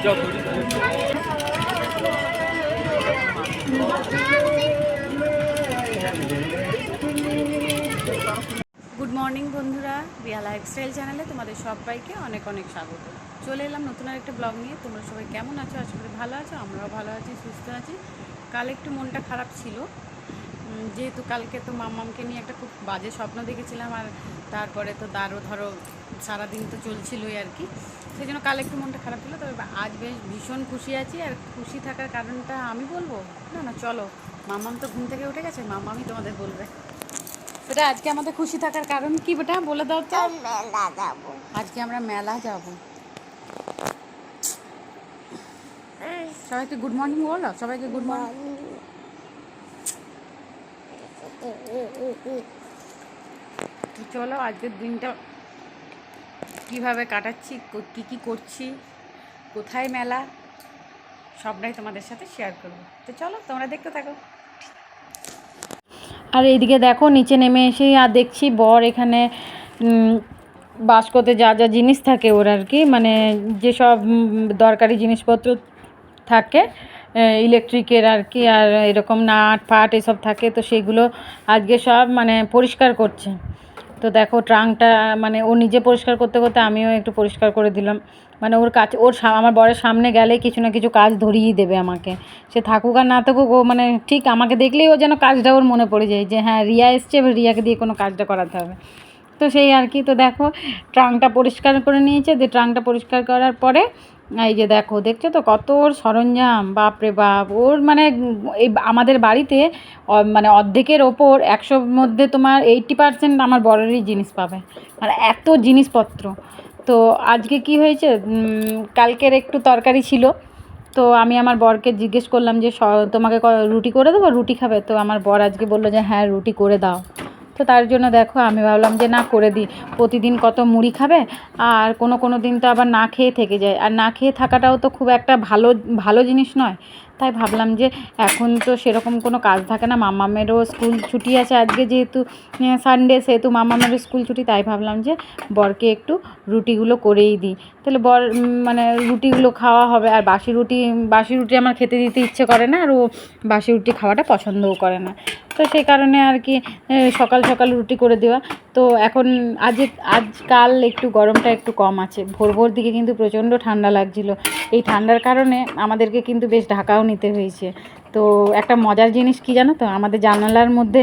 Good morning বন্ধুরা, Riya lifestyle চ্যানেলে তোমাদের সবাইকে অনেক অনেক স্বাগত। চলে এলাম নতুন আরেকটা ব্লগ নিয়ে। তোমরা সবাই কেমন আছো? আশা করি ভালো আছো। আমরাও ভালো আছি, সুস্থ আছি। কাল একটু মনটা খারাপ ছিল, যেহেতু কালকে তো মাম্মামকে নিয়ে একটা খুব বাজে স্বপ্ন দেখেছিলাম, আর তারপরে তো ধরো সারাদিন তো চলছিলই আর কি। সেই জন্য কাল একটু মনটা খারাপ ছিল। তবে আজ বেশ ভীষণ খুশি আছি। আর খুশি থাকার কারণটা আমি বলবো না, চলো, মাম্মাম তো ঘুম থেকে উঠে গেছে, মাম্মামই তোমাদের বলবে। বেটা, আজকে আমাদের খুশি থাকার কারণ কি বেটা, বলে দাও তো। মেলা যাবো আজকে আমরা মেলা যাব। সবাইকে গুড মর্নিং বলো, সবাইকে গুড মর্নিং। চলো, আজকের দিনটা কিভাবে কাটাচ্ছি, কি কি করছি, কোথায় মেলা, সবটাই তোমাদের সাথে শেয়ার করবো। তো চলো, তোমরা দেখতে থাকো। আর এইদিকে দেখো, নিচে নেমে এসে আর দেখছি বর এখানে বাস্কতে যা যা জিনিস থাকে ওর আর কি, মানে যেসব দরকারি জিনিসপত্র থাকে ইলেকট্রিকের আর কি, আর এরকম নাট ফাট এসব থাকে, তো সেগুলো আজকে সব মানে পরিষ্কার করছে। তো দেখো ট্রাঙ্কটা মানে ও নিজে পরিষ্কার করতে করতে আমিও একটু পরিষ্কার করে দিলাম। মানে ওর কাছে আমার বরের সামনে গেলেই কিছু না কিছু কাজ ধরিয়েই দেবে আমাকে। সে থাকুক আর না থাকুক, ও মানে ঠিক আমাকে দেখলেই ও যেন কাজটা ওর মনে পড়ে যায় যে হ্যাঁ রিয়া এসছে, এবার রিয়াকে দিয়ে কোনো কাজটা করাতে হবে। তো সেই আর কি। তো দেখো ট্রাঙ্কটা পরিষ্কার করে নিয়েছে। যে ট্রাঙ্কটা পরিষ্কার করার পরে এই যে দেখছো তো কত ওর সরঞ্জাম, বাপরে বাপ। ওর মানে এই আমাদের বাড়িতে মানে অর্ধেকের ওপর 100-র মধ্যে তোমার 80% আমার বরেরই জিনিস পাবে, মানে এত জিনিসপত্র। তো আজকে কি হয়েছে, কালকের একটু তরকারি ছিল, তো আমি আমার বরকে জিজ্ঞেস করলাম যে তোমাকে রুটি করে দেবো, রুটি খাবে? তো আমার বর আজকে বললো যে হ্যাঁ রুটি করে দাও। তো তার জন্য দেখো আমি ভাবলাম যে না, করে দিই। প্রতিদিন কত মুড়ি খাবে, আর কোনো দিন তো আবার না খেয়ে থেকে যায়, আর না খেয়ে থাকাটাও তো খুব একটা ভালো জিনিস নয়। তাই ভাবলাম যে এখন তো সেরকম কোনো কাজ থাকে না, মাম্মামেরও স্কুল ছুটি আছে আজকে, যেহেতু সানডে, সেহেতু মাম্মামেরও স্কুল ছুটি। তাই ভাবলাম যে বরকে একটু রুটিগুলো করেই দিই, তাহলে বর মানে রুটিগুলো খাওয়া হবে। আর বাসি রুটি আমার খেতে দিতে ইচ্ছে করে না, আর ও বাসি রুটি খাওয়াটা পছন্দও করে না। তো সেই কারণে আর কি সকাল সকাল রুটি করে দেওয়া। তো এখন আজকাল একটু গরমটা একটু কম আছে, ভোর দিকে কিন্তু প্রচণ্ড ঠান্ডা লাগছিল। এই ঠান্ডার কারণে আমাদেরকে কিন্তু বেশ ঢাকাও নিতে হয়েছে। তো একটা মজার জিনিস কি জানো তো, আমাদের জানালার মধ্যে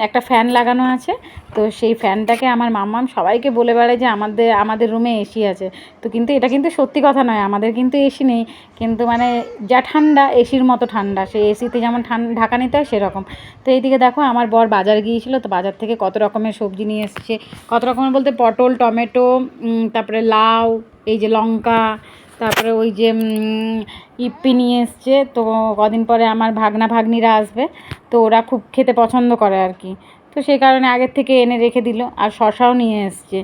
একটা ফ্যান লাগানো আছে। তো সেই ফ্যানটাকে আমার মাম্মাম সবাইকে বলে বেড়ায় যে আমাদের রুমে এসি আছে। তো কিন্তু এটা কিন্তু সত্যি কথা নয়, আমাদের কিন্তু এসি নেই। কিন্তু মানে যা ঠান্ডা, এসির মতো ঠান্ডা, সেই এসিতে যেমন ঢাকা নিতে হয় সেরকম। তো এইদিকে দেখো আমার বর বাজার গিয়েছিলো, তো বাজার থেকে কত রকমের সবজি নিয়ে এসছে। কত রকমের বলতে পটল, টমেটো, তারপরে লাউ, এই যে লঙ্কা, তারপরে ওই যে ইপ্পি নিয়ে এসছে। তো কদিন পরে আমার ভাগ্নিরা আসবে, তো ওরা খুব খেতে পছন্দ করে আর কি। তো সেই কারণে আগের থেকে এনে রেখে দিল। আর শশাও নিয়ে এসছে।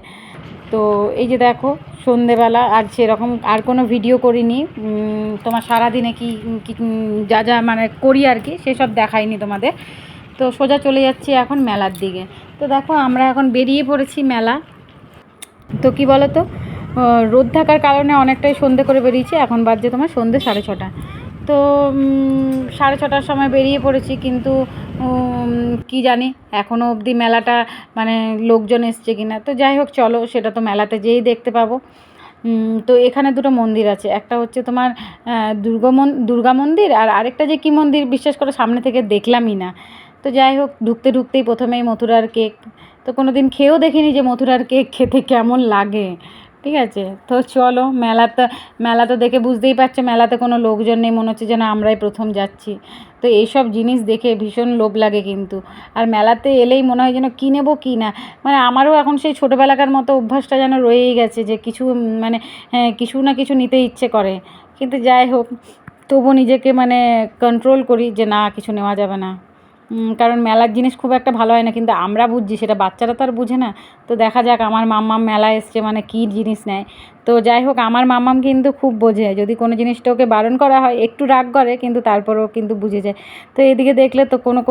তো এই যে দেখো সন্ধেবেলা আর সেরকম আর কোনো ভিডিও করিনি, তোমার সারাদিনে কি যা মানে করি আর কি, সেসব দেখাইনি তোমাদের। তো সোজা চলে যাচ্ছি এখন মেলার দিকে। তো দেখো আমরা এখন বেরিয়ে পড়েছি মেলা। তো কি বলো তো, রোদ থাকার কারণে অনেকটাই সন্ধে করে বেরিয়েছি। এখন বাজছে তোমার সন্ধে 6:30। তো 6:30টার সময় বেরিয়ে পড়েছি, কিন্তু কি জানি এখনও অবধি মেলাটা মানে লোকজন এসছে কিনা। তো যাই হোক চলো, সেটা তো মেলাতে যেয়েই দেখতে পাবো। তো এখানে দুটো মন্দির আছে, একটা হচ্ছে তোমার দুর্গা মন্দির, আর আরেকটা যে কী মন্দির বিশ্বাস করে সামনে থেকে দেখলামই না। তো যাই হোক ঢুকতেই প্রথমেই মথুরার কেক। তো কোনো দিন খেয়েও দেখিনি যে মথুরার কেক খেতে কেমন লাগে। ঠিক আছে, তো চলো। মেলা তো দেখে বুঝতেই পারছো, মেলাতে কোনো লোকজন নেই, মনে হচ্ছে যেন আমরাই প্রথম যাচ্ছি। তো এইসব জিনিস দেখে ভীষণ লোভ লাগে কিন্তু। আর মেলাতে এলেই মনে হয় যেন কী নেবো কী না, মানে আমারও এখন সেই ছোটোবেলাকার মতো অভ্যাসটা যেন রয়েই গেছে, যে কিছু মানে কিছু না কিছু নিতে ইচ্ছে করে। কিন্তু যাই হোক, তবু নিজেকে মানে কন্ট্রোল করি যে না, কিছু নেওয়া যাবে না। কারণ মেলার জিনিস খুব একটা ভালো হয় না, কিন্তু আমরা বুঝছি, সেটা বাচ্চারা তো আর বুঝে না। তো দেখা যাক আমার মাম্মাম মেলা এসছে মানে কী জিনিস নেয়। তো যাই হোক আমার মাম্মাম কিন্তু খুব বোঝে, যদি কোনো জিনিসটা ওকে বারণ করা হয় একটু রাগ করে, কিন্তু তারপরেও কিন্তু বুঝে যায়। তো এদিকে দেখলে তো কোনো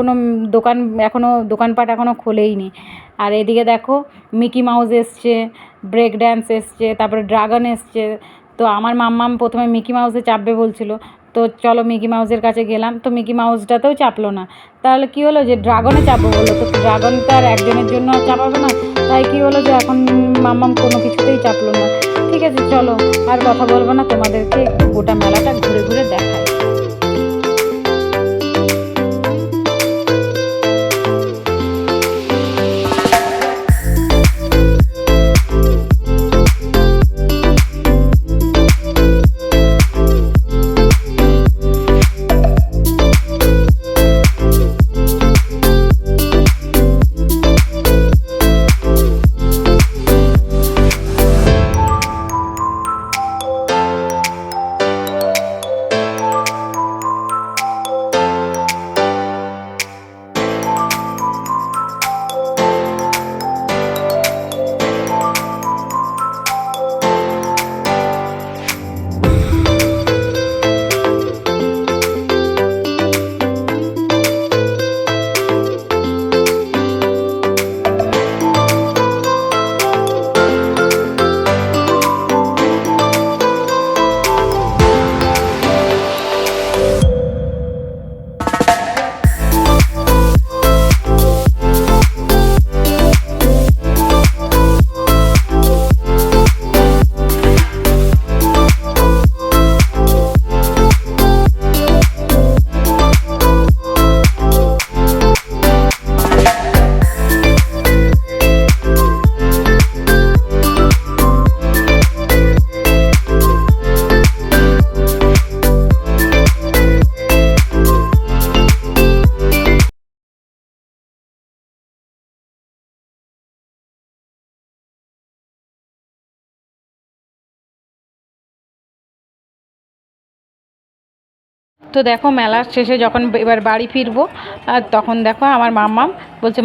দোকানপাট এখনও খোলেইনি। আর এদিকে দেখো মিকি মাউস এসছে, ব্রেক ড্যান্স এসছে, তারপরে ড্রাগন এসছে। তো আমার মাম্মাম প্রথমে মিকি মাউসে চাপবে বলছিল, তো চলো মিকি মাউসের কাছে গেলাম, তো মিকি মাউসটাতেও চাপলো না। তাহলে কি হলো যে ড্রাগনে চাপবো বললো, তো ড্রাগন তো আর একজনের জন্য আর চাপাবে না। তাই কি হলো যে এখন মাম্মাম কোনো কিছুতেই চাপলো না। ঠিক আছে চলো আর কথা বলবো না, তোমাদেরকে একটু গোটা মেলাটা ঘুরে ঘুরে দেখাই। তো দেখো মেলার শেষে যখন এবার বাড়ি ফিরবো, আর তখন দেখো আমার মাম্মাম বলছে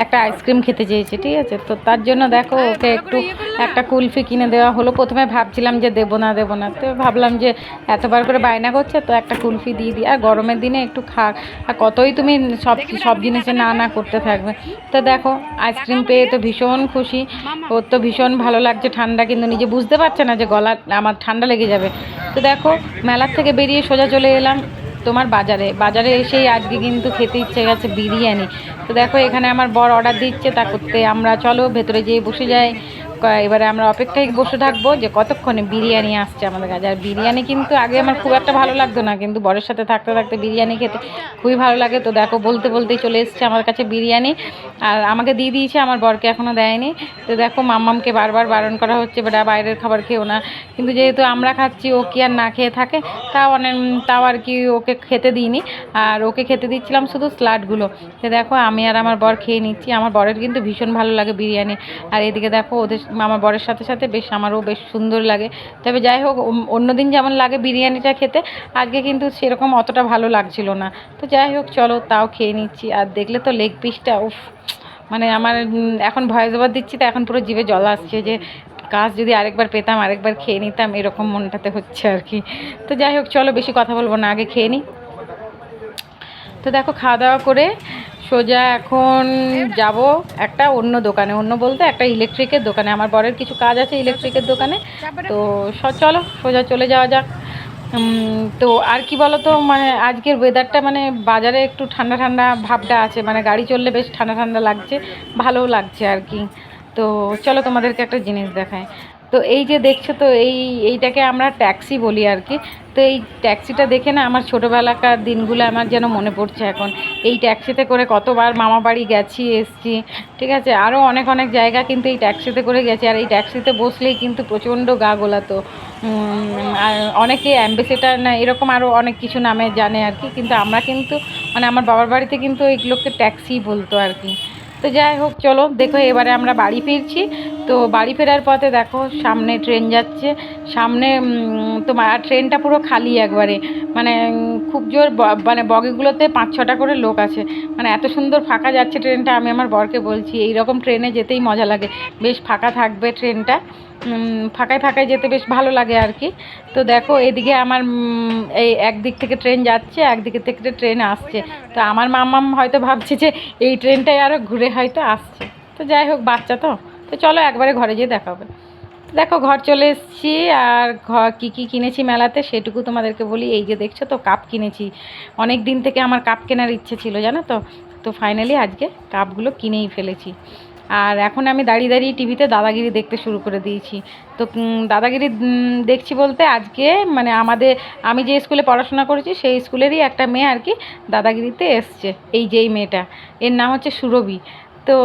একটা আইসক্রিম খেতে চেয়েছে, ঠিক আছে। তো তার জন্য দেখো ওকে একটু একটা কুলফি কিনে দেওয়া হলো। প্রথমে ভাবছিলাম যে দেবো না, তো ভাবলাম যে এতবার করে বায়না করছে তো একটা কুলফি দিয়ে দিই, আর গরমের দিনে একটু খা, আর কতই তুমি সব জিনিসে না না করতে থাকবে। তো দেখো আইসক্রিম পেয়ে তো ভীষণ খুশি, ওর তো ভীষণ ভালো লাগছে, ঠান্ডা কিন্তু নিজে বুঝতে পারছে না যে গলা আমার ঠান্ডা লেগে যাবে। তো দেখো মেলার থেকে বেরিয়ে সোজা চলে এলাম তোমার বাজারে এসেই আজকে কিন্তু খেতে ইচ্ছে গেছে বিরিয়ানি। তো দেখো এখানে আমার বর অর্ডার দিচ্ছে, তা করতে আমরা চলো ভেতরে যেয়ে বসে যাই। এবারে আমরা অপেক্ষায় বসে থাকবো যে কতক্ষণে বিরিয়ানি আসছে আমাদের কাছে। আর বিরিয়ানি কিন্তু আগে আমার খুব একটা ভালো লাগতো না, কিন্তু বরের সাথে থাকতে থাকতে বিরিয়ানি খেতে খুবই ভালো লাগে। তো দেখো বলতে বলতেই চলে এসছে আমার কাছে বিরিয়ানি, আর আমাকে দিয়ে দিয়েছে, আমার বরকে এখনও দেয়নি। তো দেখো মাম্মামকে বারবার বারণ করা হচ্ছে বেটা বাইরের খাবার খেও না, কিন্তু যেহেতু আমরা খাচ্ছি ও কি আর না খেয়ে থাকে, তাও আর কি ওকে খেতে দিইনি। আর ওকে খেতে দিচ্ছিলাম শুধু স্লাডগুলো। তো দেখো আমি আর আমার বর খেয়ে নিচ্ছি, আমার বরের কিন্তু ভীষণ ভালো লাগে বিরিয়ানি। আর এদিকে দেখো আমার বরের সাথে সাথে আমারও বেশ সুন্দর লাগে। তবে যাই হোক অন্যদিন যেমন লাগে বিরিয়ানিটা খেতে, আজকে কিন্তু সেরকম অতটা ভালো লাগছিল না। তো যাই হোক চলো তাও খেয়ে নিচ্ছি। আর দেখলে তো লেগ পিসটা উফ, মানে আমার এখন ভয়েস ওভার দিচ্ছি তো এখন পুরো জিভে জল আসছে যে কাজ যদি আরেকবার পেতাম আরেকবার খেয়ে নিতাম, এরকম মনটাতে হচ্ছে আর কি। তো যাই হোক চলো বেশি কথা বলবো না, আগে খেয়ে নিই। তো দেখো খাওয়া দাওয়া করে সোজা এখন যাব একটা অন্য দোকানে, অন্য বলতে একটা ইলেকট্রিকের দোকানে, আমার বরের কিছু কাজ আছে ইলেকট্রিকের দোকানে। তো চলো সোজা চলে যাওয়া যাক। তো আর কি বলো তো, মানে আজকের ওয়েদারটা মানে বাজারে একটু ঠান্ডা ঠান্ডা ভাবটা আছে, মানে গাড়ি চললে বেশ ঠান্ডা ঠান্ডা লাগছে, ভালোও লাগছে আর কি। তো চলো তোমাদেরকে একটা জিনিস দেখায়। তো এই যে দেখছো তো এইটাকে আমরা ট্যাক্সি বলি আর কি। তো এই ট্যাক্সিটা দেখে না আমার ছোটোবেলাকার দিনগুলো আমার যেন মনে পড়ছে এখন। এই ট্যাক্সিতে করে কতবার মামা বাড়ি গেছি এসছি, ঠিক আছে, আরও অনেক অনেক জায়গা কিন্তু এই ট্যাক্সিতে করে গেছি। আর এই ট্যাক্সিতে বসলেই কিন্তু প্রচণ্ড গা গোলাতো। আর অনেকে অ্যাম্বাসেডার না এরকম আরও অনেক কিছু নামে জানে আর কি, কিন্তু আমরা কিন্তু মানে আমার বাবার বাড়িতে কিন্তু এইগুলোকে ট্যাক্সি বলতো আর কি। তো যাই হোক চলো দেখো এবারে আমরা বাড়ি ফিরছি। তো বাড়ি ফেরার পথে দেখো সামনে ট্রেন যাচ্ছে, সামনে তোমার ট্রেনটা পুরো খালি একবারে, মানে খুব জোর মানে বগিগুলোতে 5-6টা করে লোক আছে, মানে এত সুন্দর ফাঁকা যাচ্ছে ট্রেনটা। আমি আমার বরকে বলছি এই রকম ট্রেনে যেতেই মজা লাগে, বেশ ফাঁকা থাকবে ট্রেনটা, ফাঁকায় ফাঁকায় যেতে বেশ ভালো লাগে আর কি। তো দেখো এদিকে আমার এই একদিক থেকে ট্রেন যাচ্ছে, একদিকে থেকে ট্রেন আসছে। তো আমার মাম্মাম হয়তো ভাবছে যে এই ট্রেনটাই আরও ঘুরে হয়তো আসছে। তো যাই হোক বাচ্চা তো, তো চলো একবারে ঘরে যেয়ে দেখা হবে। দেখো ঘর চলে এসেছি, আর ঘর কী কী কিনেছি মেলাতে সেটুকু তোমাদেরকে বলি। এই যে দেখছো তো, কাপ কিনেছি। অনেক দিন থেকে আমার কাপ কেনার ইচ্ছে ছিল, জানো তো। তো ফাইনালি আজকে কাপগুলো কিনেই ফেলেছি। আর এখন আমি দাঁড়িয়ে দাঁড়িয়ে টিভিতে দাদাগিরি দেখতে শুরু করে দিয়েছি। তো দাদাগিরি দেখছি বলতে, আজকে মানে আমি যে স্কুলে পড়াশোনা করেছি সেই স্কুলেরই একটা মেয়ে আর কি দাদাগিরিতে এসছে। এই যে এই মেয়েটা, এর নাম হচ্ছে সুরভি। তো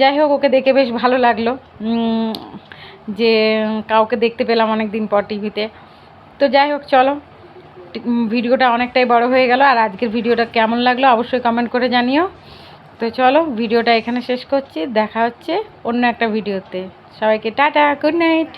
যাই হোক, ওকে দেখে বেশ ভালো লাগলো যে কাউকে দেখতে পেলাম অনেক দিন পর টিভিতে। তো যাই হোক, চলো, ভিডিওটা অনেকটাই বড় হয়ে গেল। আর আজকের ভিডিওটা কেমন লাগলো অবশ্যই কমেন্ট করে জানিও। তো চলো, ভিডিওটা এখানে শেষ করছি। দেখা হচ্ছে অন্য একটা ভিডিওতে। সবাইকে টাটা, গুড নাইট।